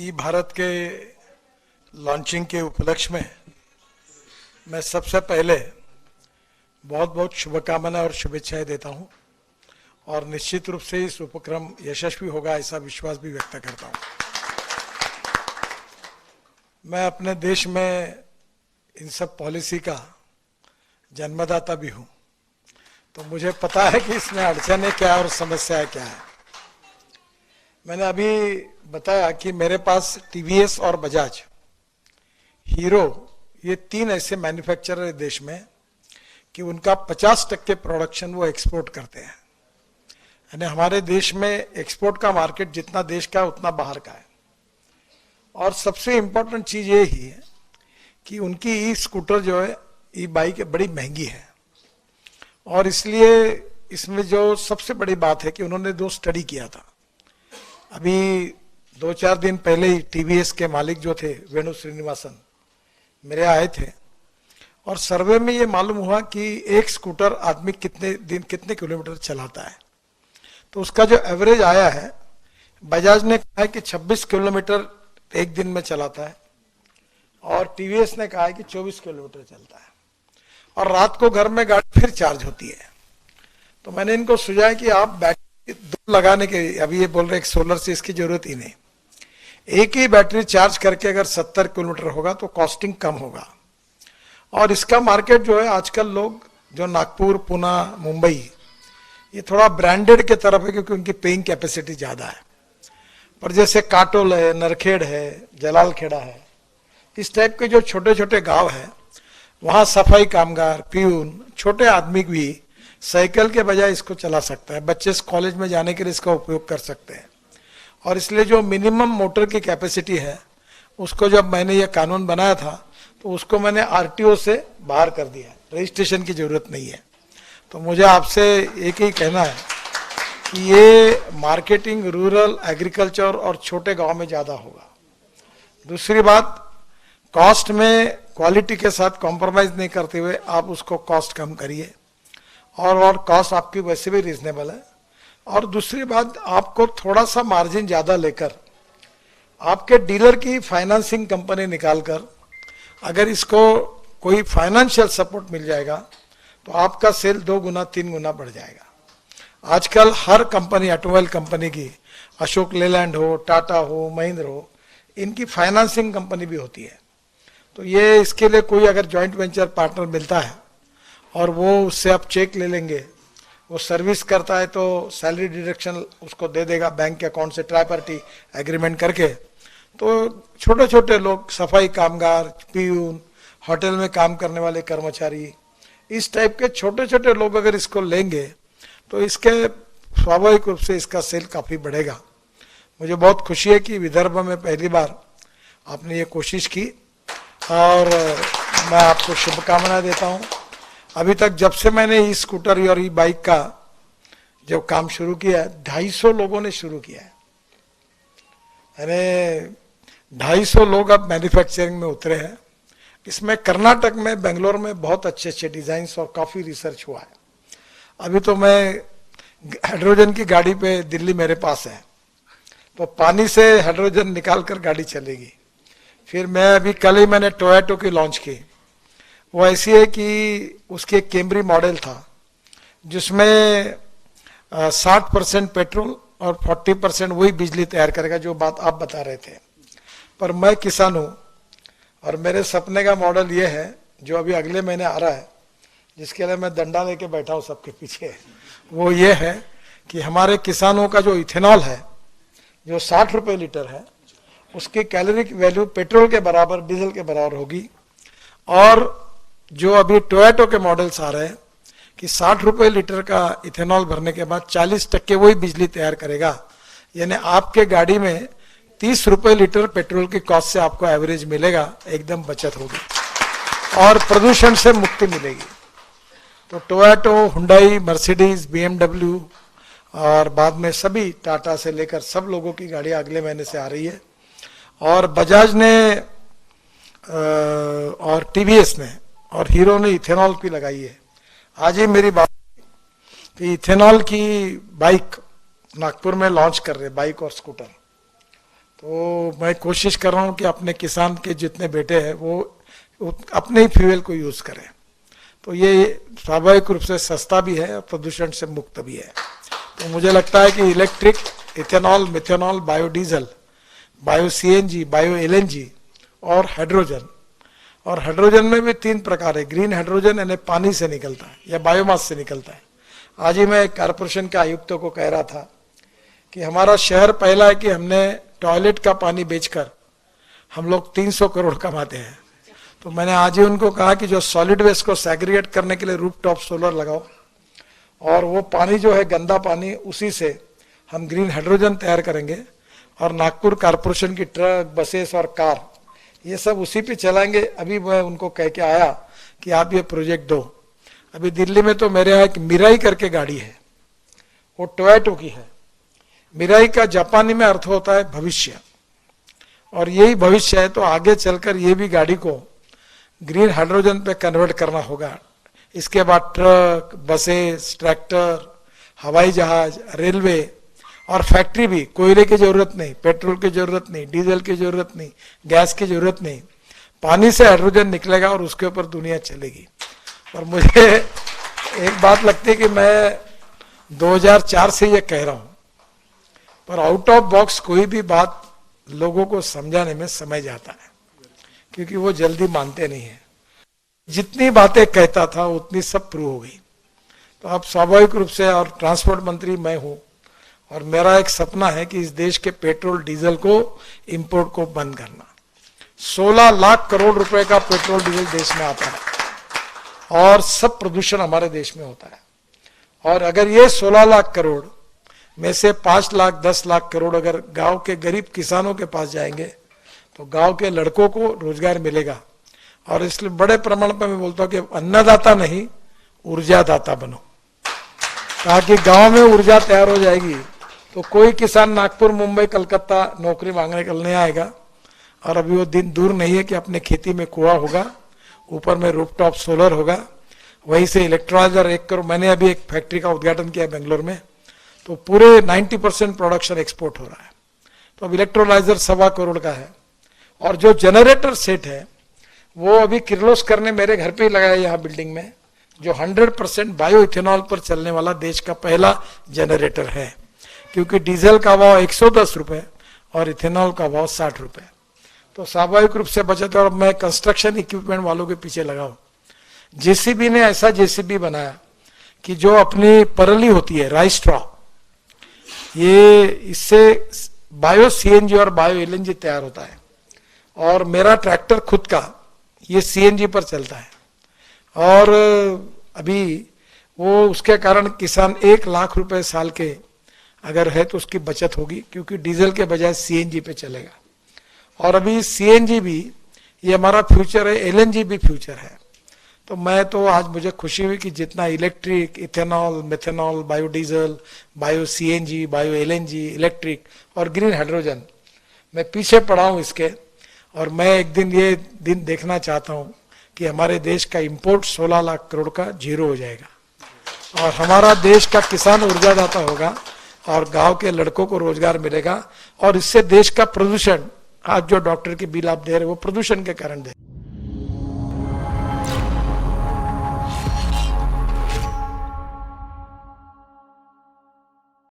ई भारत के लॉन्चिंग के उपलक्ष्य में मैं सबसे पहले बहुत बहुत शुभकामनाएं और शुभेच्छाएं देता हूं और निश्चित रूप से इस उपक्रम यशस्वी होगा ऐसा विश्वास भी व्यक्त करता हूं। मैं अपने देश में इन सब पॉलिसी का जन्मदाता भी हूं, तो मुझे पता है कि इसमें अड़चनें क्या और समस्याएं क्या है। मैंने अभी बताया कि मेरे पास टीवीएस और बजाज, हीरो, ये तीन ऐसे मैन्युफैक्चरर है देश में कि उनका 50% प्रोडक्शन वो एक्सपोर्ट करते हैं। यानी हमारे देश में एक्सपोर्ट का मार्केट जितना देश का है उतना बाहर का है। और सबसे इम्पोर्टेंट चीज ये ही है कि उनकी ई स्कूटर जो है, ई बाइक बड़ी महंगी है। और इसलिए इसमें जो सबसे बड़ी बात है कि उन्होंने 2 स्टडी किया था। अभी 2-4 दिन पहले ही टीवीएस के मालिक जो थे वेणु श्रीनिवासन मेरे आए थे और सर्वे में ये मालूम हुआ कि एक स्कूटर आदमी कितने किलोमीटर चलाता है। तो उसका जो एवरेज आया है, बजाज ने कहा है कि 26 किलोमीटर एक दिन में चलाता है और टीवीएस ने कहा है कि 24 किलोमीटर चलता है और रात को घर में गाड़ी फिर चार्ज होती है। तो मैंने इनको सुझाया कि आप बैटरी 2 लगाने के, अभी ये बोल रहे हैं सोलर से इसकी जरूरत ही नहीं, एक ही बैटरी चार्ज करके अगर 70 किलोमीटर होगा तो कॉस्टिंग कम होगा। और इसका मार्केट जो है आजकल लोग जो नागपुर, पुणे, मुंबई, ये थोड़ा ब्रांडेड के तरफ है क्योंकि उनकी पेइंग कैपेसिटी ज्यादा है। पर जैसे काटोल है, नरखेड़ है, जलालखेड़ा है, इस टाइप के जो छोटे छोटे गांव है, वहां सफाई कामगार, प्यून, छोटे आदमी भी साइकिल के बजाय इसको चला सकता है। बच्चे कॉलेज में जाने के लिए इसका उपयोग कर सकते हैं। और इसलिए जो मिनिमम मोटर की कैपेसिटी है, उसको जब मैंने ये कानून बनाया था तो उसको मैंने आरटीओ से बाहर कर दिया, रजिस्ट्रेशन की जरूरत नहीं है। तो मुझे आपसे एक ही कहना है कि ये मार्केटिंग रूरल, एग्रीकल्चर और छोटे गांव में ज्यादा होगा। दूसरी बात, कॉस्ट में क्वालिटी के साथ कॉम्प्रोमाइज नहीं करते हुए आप उसको कॉस्ट कम करिए और कॉस्ट आपकी वैसे भी रीजनेबल है। और दूसरी बात, आपको थोड़ा सा मार्जिन ज्यादा लेकर आपके डीलर की फाइनेंसिंग कंपनी निकालकर अगर इसको कोई फाइनेंशियल सपोर्ट मिल जाएगा तो आपका सेल 2 गुना 3 गुना बढ़ जाएगा। आजकल हर कंपनी, ऑटोमोबाइल कंपनी की, अशोक लेलैंड हो, टाटा हो, महिंद्रा हो, इनकी फाइनेंसिंग कंपनी भी होती है। तो ये इसके लिए कोई अगर जॉइंट वेंचर पार्टनर मिलता है और वो उससे आप चेक ले लेंगे, वो सर्विस करता है तो सैलरी डिडक्शन उसको दे देगा बैंक के अकाउंट से, ट्राई पार्टी एग्रीमेंट करके। तो छोटे छोटे लोग, सफाई कामगार, प्यून, होटल में काम करने वाले कर्मचारी, इस टाइप के छोटे छोटे लोग अगर इसको लेंगे तो इसके स्वाभाविक रूप से इसका सेल काफी बढ़ेगा। मुझे बहुत खुशी है कि विदर्भ में पहली बार आपने ये कोशिश की और मैं आपको शुभकामनाएं देता हूँ। अभी तक जब से मैंने ई स्कूटर और ई बाइक का जब काम शुरू किया है, 250 लोगों ने शुरू किया है। यानी 250 लोग अब मैन्युफैक्चरिंग में उतरे हैं। इसमें कर्नाटक में, बेंगलोर में बहुत अच्छे अच्छे डिजाइन और काफी रिसर्च हुआ है। अभी तो मैं हाइड्रोजन की गाड़ी पे, दिल्ली मेरे पास है, तो पानी से हाइड्रोजन निकाल कर गाड़ी चलेगी। फिर मैं अभी कल ही मैंने टोयोटो की लॉन्च की। वो ऐसी है कि उसके एक कैमरी मॉडल था जिसमें 60% पेट्रोल और 40% वही बिजली तैयार करेगा, जो बात आप बता रहे थे। पर मैं किसान हूँ और मेरे सपने का मॉडल ये है जो अभी अगले महीने आ रहा है, जिसके लिए मैं डंडा लेके बैठा हूँ सबके पीछे। वो ये है कि हमारे किसानों का जो इथेनॉल है, जो 60 रुपये लीटर है, उसकी कैलोरिक वैल्यू पेट्रोल के बराबर, डीजल के बराबर होगी। और जो अभी टोयोटो के मॉडल्स आ रहे हैं कि 60 रुपये लीटर का इथेनॉल भरने के बाद 40% वही बिजली तैयार करेगा। यानी आपके गाड़ी में 30 रुपये लीटर पेट्रोल की कॉस्ट से आपको एवरेज मिलेगा, एकदम बचत होगी और प्रदूषण से मुक्ति मिलेगी। तो टोयोटो, हुंडई, मर्सिडीज, बीएमडब्ल्यू और बाद में सभी टाटा से लेकर सब लोगों की गाड़ियां अगले महीने से आ रही है। और बजाज ने और टीवीएस ने और हीरो ने इथेनॉल की लगाई है। आज ही मेरी बात कि इथेनॉल की बाइक नागपुर में लॉन्च कर रहे, बाइक और स्कूटर। तो मैं कोशिश कर रहा हूँ कि अपने किसान के जितने बेटे हैं वो अपने ही फ्यूल को यूज करें। तो ये स्वाभाविक रूप से सस्ता भी है और प्रदूषण से मुक्त भी है। तो मुझे लगता है कि electric, ethanol, methanol, biodiesel, bio CNG, bio LNG और हाइड्रोजन। और हाइड्रोजन में भी 3 प्रकार है। ग्रीन हाइड्रोजन यानी पानी से निकलता है या बायोमास से निकलता है। आज ही मैं कारपोरेशन के आयुक्तों को कह रहा था कि हमारा शहर पहला है कि हमने टॉयलेट का पानी बेचकर हम लोग 300 करोड़ कमाते हैं। तो मैंने आज ही उनको कहा कि जो सॉलिड वेस्ट को सेग्रीगेट करने के लिए रूफटॉप सोलर लगाओ और वो पानी जो है गंदा पानी, उसी से हम ग्रीन हाइड्रोजन तैयार करेंगे और नागपुर कारपोरेशन की ट्रक, बसेस और कार ये सब उसी पे चलाएंगे। अभी मैं उनको कह के आया कि आप ये प्रोजेक्ट दो। अभी दिल्ली में तो मेरे यहाँ एक मिराई करके गाड़ी है, वो टोयोटो की है। मिराई का जापानी में अर्थ होता है भविष्य, और यही भविष्य है। तो आगे चलकर ये भी गाड़ी को ग्रीन हाइड्रोजन पे कन्वर्ट करना होगा। इसके बाद ट्रक, बसेस, ट्रैक्टर, हवाई जहाज, रेलवे और फैक्ट्री भी। कोयले की जरूरत नहीं, पेट्रोल की जरूरत नहीं, डीजल की जरूरत नहीं, गैस की जरूरत नहीं। पानी से हाइड्रोजन निकलेगा और उसके ऊपर दुनिया चलेगी। और मुझे एक बात लगती है कि मैं 2004 से ये कह रहा हूं, पर आउट ऑफ बॉक्स कोई भी बात लोगों को समझाने में समय जाता है, क्योंकि वो जल्दी मानते नहीं है। जितनी बातें कहता था उतनी सब प्रूव हो गई। तो अब स्वाभाविक रूप से, और ट्रांसपोर्ट मंत्री मैं हूं, और मेरा एक सपना है कि इस देश के पेट्रोल डीजल को, इंपोर्ट को बंद करना। 16 लाख करोड़ रुपए का पेट्रोल डीजल देश में आता है और सब प्रदूषण हमारे देश में होता है। और अगर ये 16 लाख करोड़ में से 5 लाख 10 लाख करोड़ अगर गांव के गरीब किसानों के पास जाएंगे तो गांव के लड़कों को रोजगार मिलेगा। और इसलिए बड़े प्रमाण पर मैं बोलता हूं कि अन्नदाता नहीं, ऊर्जादाता बनो, ताकि गांव में ऊर्जा तैयार हो जाएगी तो कोई किसान नागपुर, मुंबई, कलकत्ता नौकरी मांगने कल नहीं आएगा। और अभी वो दिन दूर नहीं है कि अपने खेती में कुआं होगा, ऊपर में रूफटॉप सोलर होगा, वहीं से इलेक्ट्रोलाइजर 1 करोड़। मैंने अभी एक फैक्ट्री का उद्घाटन किया बेंगलोर में, तो पूरे 90% प्रोडक्शन एक्सपोर्ट हो रहा है। तो अब इलेक्ट्रोलाइजर 1.25 करोड़ का है। और जो जनरेटर सेट है वो अभी किर्लोस्कर ने मेरे घर पे ही लगाया यहाँ बिल्डिंग में, जो 100% बायो इथेनॉल पर चलने वाला देश का पहला जनरेटर है। क्योंकि डीजल का भाव 110 रुपए और इथेनॉल का भाव 60 रुपए। तो स्वाभाविक रूप से बचत। और मैं कंस्ट्रक्शन इक्विपमेंट वालों के पीछे लगा हूं। जेसीबी ने ऐसा जेसीबी बनाया कि जो अपनी परली होती है, राइस स्ट्रॉ, ये इससे बायो सीएनजी और बायो एलएनजी तैयार होता है। और मेरा ट्रैक्टर खुद का ये सीएनजी पर चलता है। और अभी वो उसके कारण किसान 1 लाख रुपए साल के अगर है तो उसकी बचत होगी, क्योंकि डीजल के बजाय सीएनजी पे चलेगा। और अभी सीएनजी भी ये हमारा फ्यूचर है, एलएनजी भी फ्यूचर है। तो मैं तो आज मुझे खुशी हुई कि जितना electric, ethanol, methanol, biodiesel, bio CNG, bio LNG, electric और ग्रीन हाइड्रोजन, मैं पीछे पड़ा हूँ इसके। और मैं एक दिन ये दिन देखना चाहता हूँ कि हमारे देश का इंपोर्ट 16 लाख करोड़ का 0 हो जाएगा और हमारा देश का किसान ऊर्जादाता होगा और गांव के लड़कों को रोजगार मिलेगा। और इससे देश का प्रदूषण, आज जो डॉक्टर की बिल आप दे रहे हो वो प्रदूषण के कारण दे